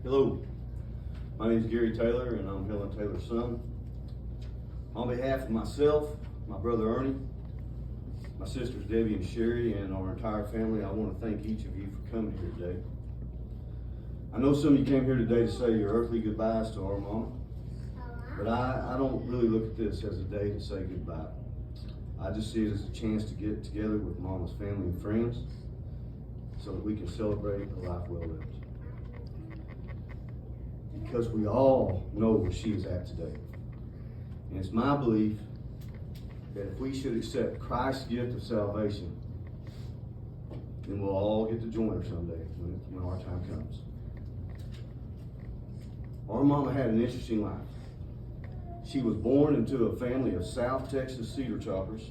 Hello, my name is Gary Taylor and I'm Helen Taylor's son. On behalf of myself, my brother Ernie, my sisters Debbie and Sherry, and our entire family, I want to thank each of you for coming here today. I know some of you came here today to say your earthly goodbyes to our mama, but I don't really look at this as a day to say goodbye. I just see it as a chance to get together with mama's family and friends so that we can celebrate a life well lived. Because we all know where she is at today. And it's my belief that if we should accept Christ's gift of salvation, then we'll all get to join her someday when our time comes. Our mama had an interesting life. She was born into a family of South Texas cedar choppers.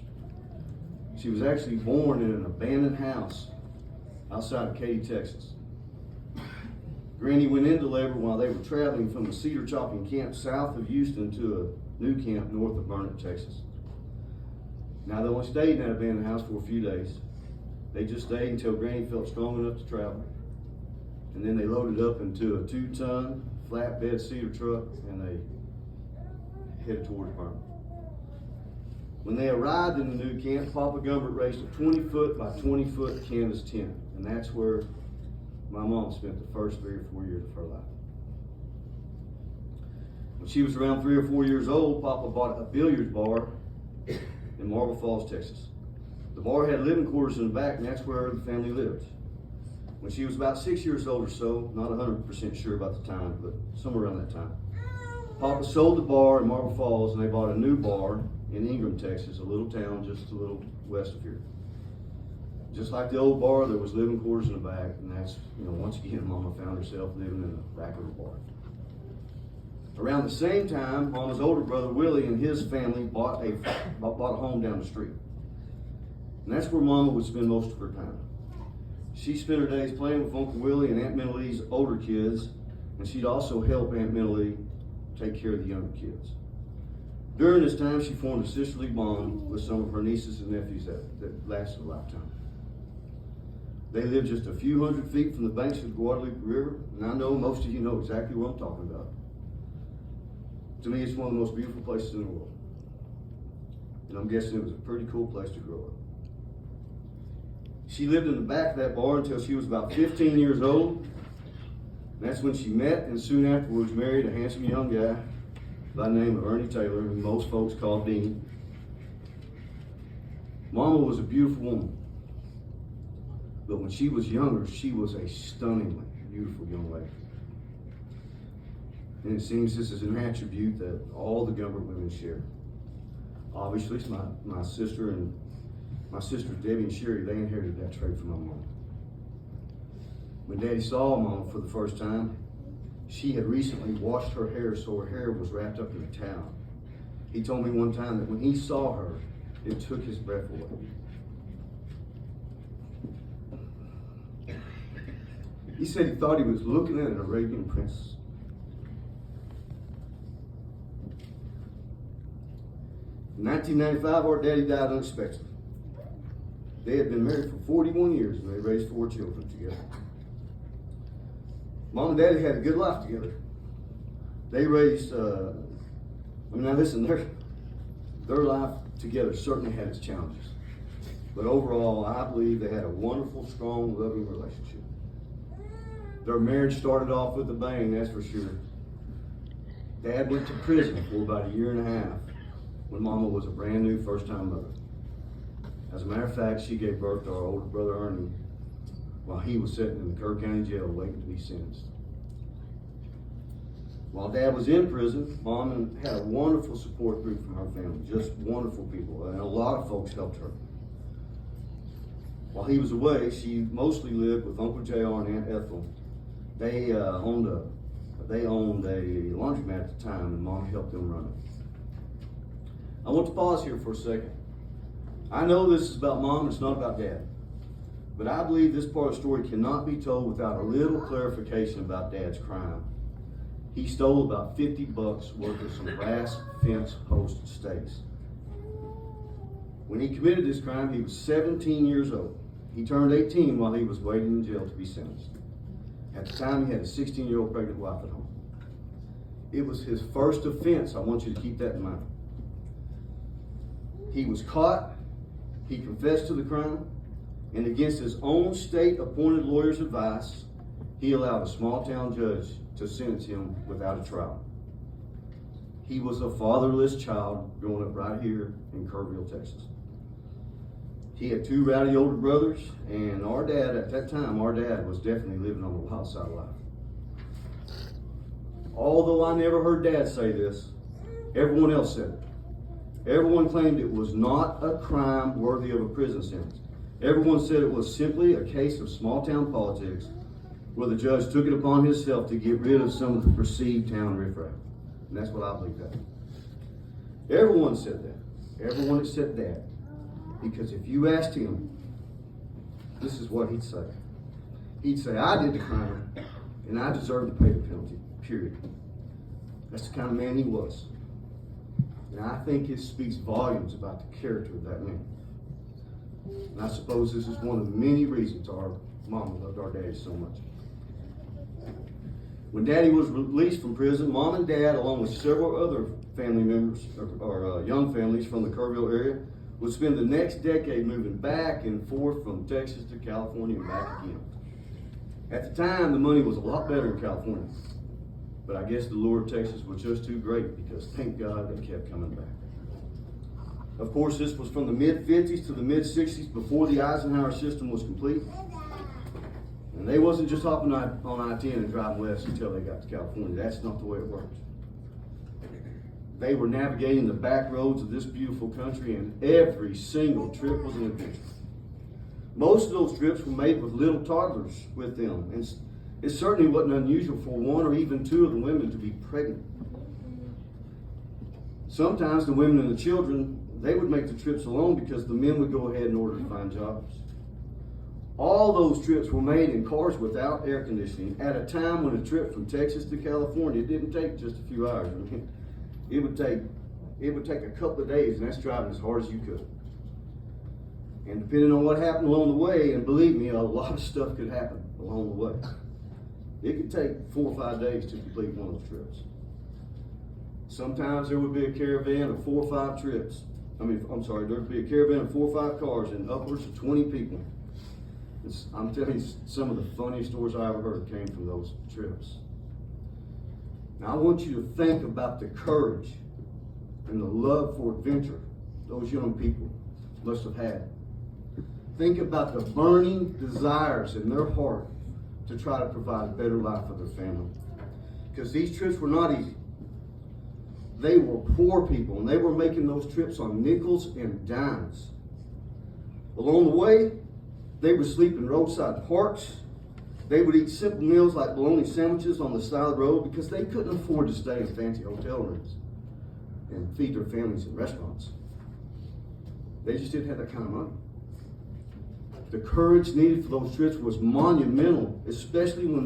She was actually born in an abandoned house outside of Katy, Texas. Granny went into labor while they were traveling from a cedar chopping camp south of Houston to a new camp north of Gumbert, Texas. Now, they only stayed in that abandoned house for a few days. They just stayed until Granny felt strong enough to travel. And then they loaded up into a 2-ton flatbed cedar truck and they headed towards Gumbert. When they arrived in the new camp, Papa Gumbert raised a 20-foot by 20-foot canvas tent, and that's where my mom spent the first 3 or 4 years of her life. When she was around 3 or 4 years old, Papa bought a billiards bar in Marble Falls, Texas. The bar had living quarters in the back, and that's where the family lived. When she was about 6 years old or so, not 100% sure about the time, but somewhere around that time, Papa sold the bar in Marble Falls, and they bought a new bar in Ingram, Texas, a little town just a little west of here. Just like the old bar, there was living quarters in the back, and that's, once again, Mama found herself living in the back of the bar. Around the same time, Mama's older brother, Willie, and his family bought a home down the street. And that's where Mama would spend most of her time. She spent her days playing with Uncle Willie and Aunt Minnie older kids, and she'd also help Aunt Minnie take care of the younger kids. During this time, she formed a sisterly bond with some of her nieces and nephews that lasted a lifetime. They lived just a few hundred feet from the banks of the Guadalupe River, and I know most of you know exactly what I'm talking about. To me, it's one of the most beautiful places in the world. And I'm guessing it was a pretty cool place to grow up. She lived in the back of that bar until she was about 15 years old. And that's when she met and soon afterwards married a handsome young guy by the name of Ernie Taylor, who most folks call Dean. Mama was a beautiful woman. But when she was younger, she was a stunningly beautiful young lady. And it seems this is an attribute that all the Gumbert women share. Obviously, it's my sister and my sisters Debbie and Sherry, they inherited that trait from my mom. When Daddy saw Mama for the first time, she had recently washed her hair, so her hair was wrapped up in a towel. He told me one time that when he saw her, it took his breath away. He said he thought he was looking at an Arabian princess. In 1995, our daddy died unexpectedly. They had been married for 41 years and they raised 4 children together. Mom and Daddy had a good life together. They raised, now listen, their life together certainly had its challenges. But overall, I believe they had a wonderful, strong, loving relationship. Their marriage started off with a bang, that's for sure. Dad went to prison for about 1.5 years when Mama was a brand new first-time mother. As a matter of fact, she gave birth to our older brother Ernie while he was sitting in the Kerr County Jail waiting to be sentenced. While Dad was in prison, Mom had a wonderful support group from her family, just wonderful people, and a lot of folks helped her. While he was away, she mostly lived with Uncle JR and Aunt Ethel. They owned a laundromat at the time, and Mom helped them run it. I want to pause here for a second. I know this is about Mom, it's not about Dad. But I believe this part of the story cannot be told without a little clarification about Dad's crime. He stole about $50 worth of some brass fence post stakes. When he committed this crime, he was 17 years old. He turned 18 while he was waiting in jail to be sentenced. At the time, he had a 16-year-old pregnant wife at home. It was his first offense. I want you to keep that in mind. He was caught. He confessed to the crime. And against his own state-appointed lawyer's advice, he allowed a small-town judge to sentence him without a trial. He was a fatherless child growing up right here in Kerrville, Texas. He had 2 rowdy older brothers, and our dad, at that time, was definitely living on the wild side of life. Although I never heard Dad say this, everyone else said it. Everyone claimed it was not a crime worthy of a prison sentence. Everyone said it was simply a case of small-town politics where the judge took it upon himself to get rid of some of the perceived town riffraff. And that's what I believe that. Everyone said that. Everyone except Dad. Because if you asked him, this is what he'd say. He'd say, I did the crime, and I deserve to pay the penalty, period. That's the kind of man he was. And I think it speaks volumes about the character of that man. And I suppose this is one of the many reasons our mama loved our daddy so much. When Daddy was released from prison, Mom and Dad, along with several other family members, or young families from the Kerrville area, would spend the next decade moving back and forth from Texas to California and back again. At the time, the money was a lot better in California. But I guess the lure of Texas was just too great because, thank God, they kept coming back. Of course, this was from the mid-50s to the mid-60s before the Eisenhower system was complete. And they wasn't just hopping on I-10 and driving west until they got to California. That's not the way it worked. They were navigating the back roads of this beautiful country, and every single trip was an adventure. Most of those trips were made with little toddlers with them, and it certainly wasn't unusual for 1 or even 2 of the women to be pregnant. Sometimes the women and the children, they would make the trips alone because the men would go ahead in order to find jobs. All those trips were made in cars without air conditioning at a time when a trip from Texas to California didn't take just a few hours. I mean, it would take a couple of days, and that's driving as hard as you could. And depending on what happened along the way, and believe me, a lot of stuff could happen along the way. It could take 4 or 5 days to complete one of those trips. Sometimes there would be a caravan of 4 or 5 trips. There would be a caravan of 4 or 5 cars and upwards of 20 people. I'm telling you, some of the funniest stories I ever heard came from those trips. Now I want you to think about the courage and the love for adventure those young people must have had. Think about the burning desires in their heart to try to provide a better life for their family. Because these trips were not easy. They were poor people, and they were making those trips on nickels and dimes. Along the way, they would sleep in roadside parks. They would eat simple meals like bologna sandwiches on the side of the road because they couldn't afford to stay in fancy hotel rooms and feed their families in restaurants. They just didn't have that kind of money. The courage needed for those trips was monumental, especially when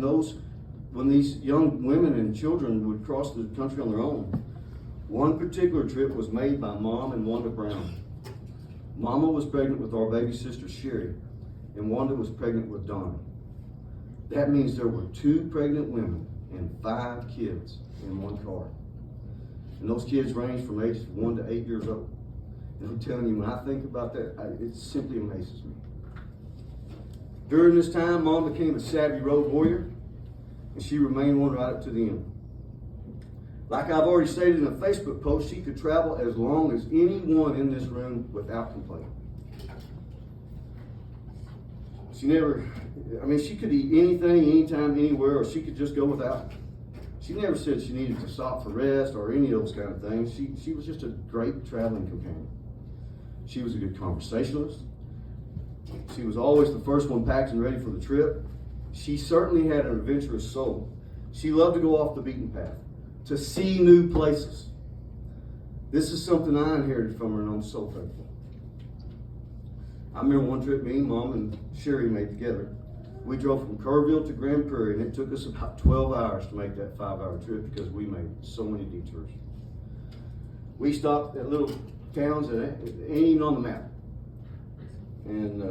these young women and children would cross the country on their own. One particular trip was made by Mom and Wanda Brown. Mama was pregnant with our baby sister Sherry, and Wanda was pregnant with Donna. That means there were 2 pregnant women and 5 kids in one car. And those kids ranged from ages 1 to 8 years old. And I'm telling you, when I think about that, it simply amazes me. During this time, Mom became a savvy road warrior, and she remained one right up to the end. Like I've already stated in a Facebook post, she could travel as long as anyone in this room without complaint. She could eat anything, anytime, anywhere, or she could just go without. She never said she needed to stop for rest or any of those kind of things. She was just a great traveling companion. She was a good conversationalist. She was always the first one packed and ready for the trip. She certainly had an adventurous soul. She loved to go off the beaten path, to see new places. This is something I inherited from her, and I'm so thankful. I remember one trip me, Mom, and Sherry made together. We drove from Kerrville to Grand Prairie, and it took us about 12 hours to make that 5-hour trip because we made so many detours. We stopped at little towns that ain't even on the map. And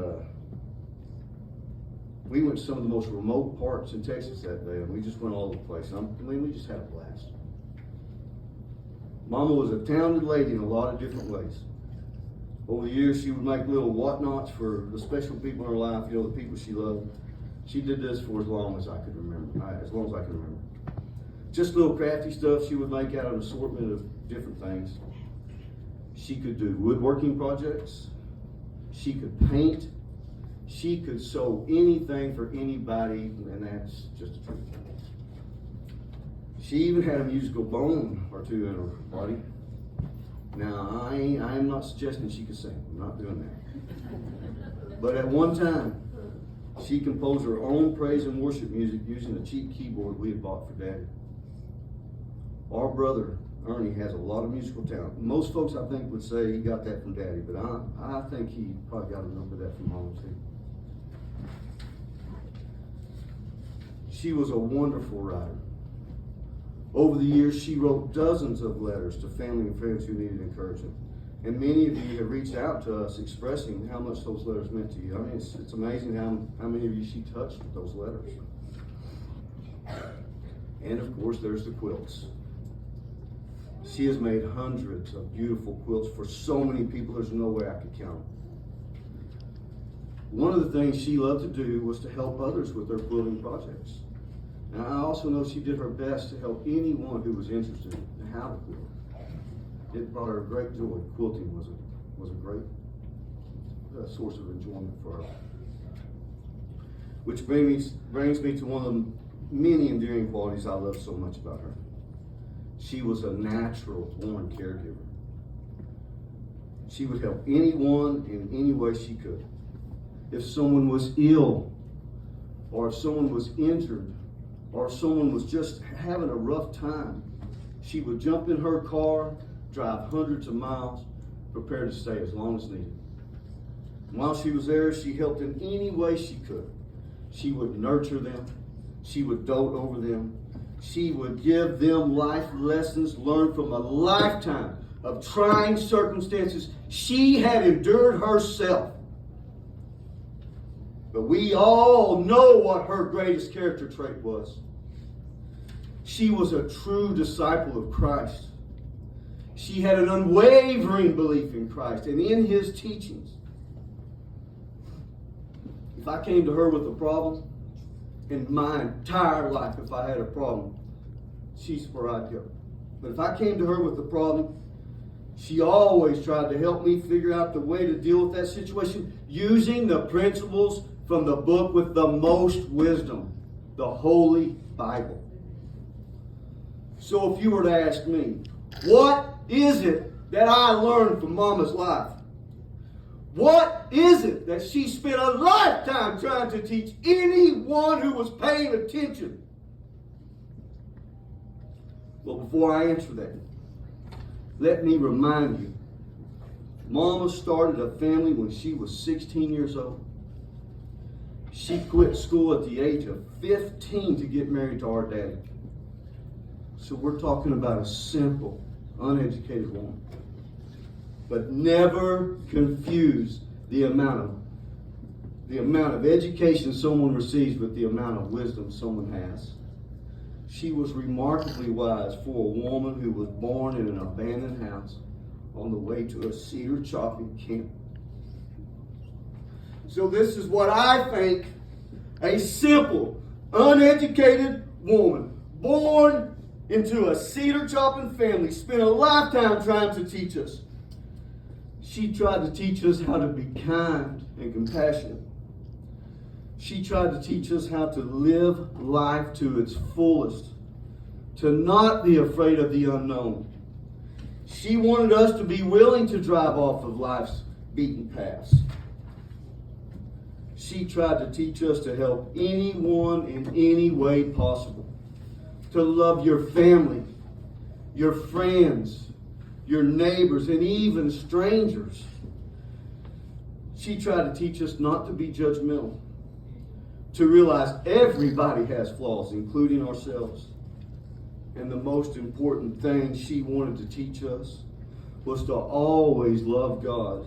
We went to some of the most remote parts in Texas that day, and we just went all over the place. We just had a blast. Mama was a talented lady in a lot of different ways. Over the years, she would make little whatnots for the special people in her life, the people she loved. She did this for as long as I could remember, Just little crafty stuff she would make out of an assortment of different things. She could do woodworking projects. She could paint. She could sew anything for anybody, and that's just the truth. She even had a musical bone or two in her body. Now, I am not suggesting she could sing. I'm not doing that. But at one time, she composed her own praise and worship music using a cheap keyboard we had bought for Daddy. Our brother, Ernie, has a lot of musical talent. Most folks, I think, would say he got that from Daddy, but I think he probably got enough of that from Mom, too. She was a wonderful writer. Over the years, she wrote dozens of letters to family and friends who needed encouragement. And many of you have reached out to us expressing how much those letters meant to you. I mean, it's amazing how many of you she touched with those letters. And of course, there's the quilts. She has made hundreds of beautiful quilts for so many people, there's no way I could count them. One of the things she loved to do was to help others with their quilting projects. And I also know she did her best to help anyone who was interested in how to quilt. It brought her great joy. Quilting was a great source of enjoyment for her. Which brings me to one of the many endearing qualities I love so much about her. She was a natural born caregiver. She would help anyone in any way she could. If someone was ill, or if someone was injured, or if someone was just having a rough time, she would jump in her car, drive hundreds of miles, prepared to stay as long as needed. And while she was there, she helped in any way she could. She would nurture them. She would dote over them. She would give them life lessons learned from a lifetime of trying circumstances she had endured herself. But we all know what her greatest character trait was. She was a true disciple of Christ. She had an unwavering belief in Christ and in His teachings. If I came to her with a problem, in my entire life, if I had a problem, she's where I'd go. But if I came to her with a problem, she always tried to help me figure out the way to deal with that situation using the principles from the book with the most wisdom, the Holy Bible. So if you were to ask me, what is it that I learned from Mama's life? What is it that she spent a lifetime trying to teach anyone who was paying attention? Well, before I answer that, let me remind you, Mama started a family when she was 16 years old. She quit school at the age of 15 to get married to our daddy. So we're talking about a simple, uneducated woman. But never confuse the amount of education someone receives with the amount of wisdom someone has. She was remarkably wise for a woman who was born in an abandoned house on the way to a cedar chopping camp. So this is what I think a simple, uneducated woman born into a cedar chopping family spent a lifetime trying to teach us. She tried to teach us how to be kind and compassionate. She tried to teach us how to live life to its fullest, to not be afraid of the unknown. She wanted us to be willing to drive off of life's beaten paths. She tried to teach us to help anyone in any way possible, to love your family, your friends, your neighbors, and even strangers. She tried to teach us not to be judgmental, to realize everybody has flaws, including ourselves. And the most important thing she wanted to teach us was to always love God,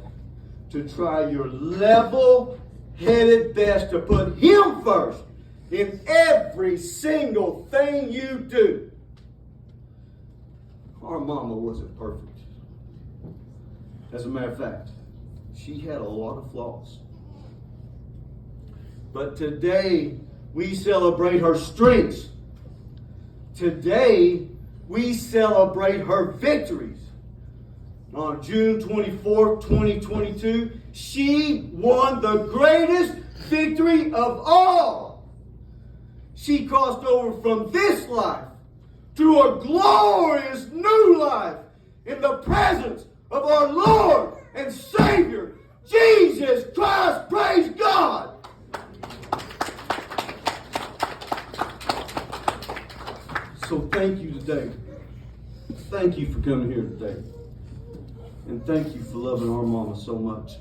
to try your level headed best to put Him first in every single thing you do. Our mama wasn't perfect. As a matter of fact, she had a lot of flaws. But today, we celebrate her strengths. Today, we celebrate her victories. On June 24th, 2022, she won the greatest victory of all. She crossed over from this life to a glorious new life in the presence of our Lord and Savior, Jesus Christ. Praise God. So thank you today. Thank you for coming here today. And thank you for loving our mama so much.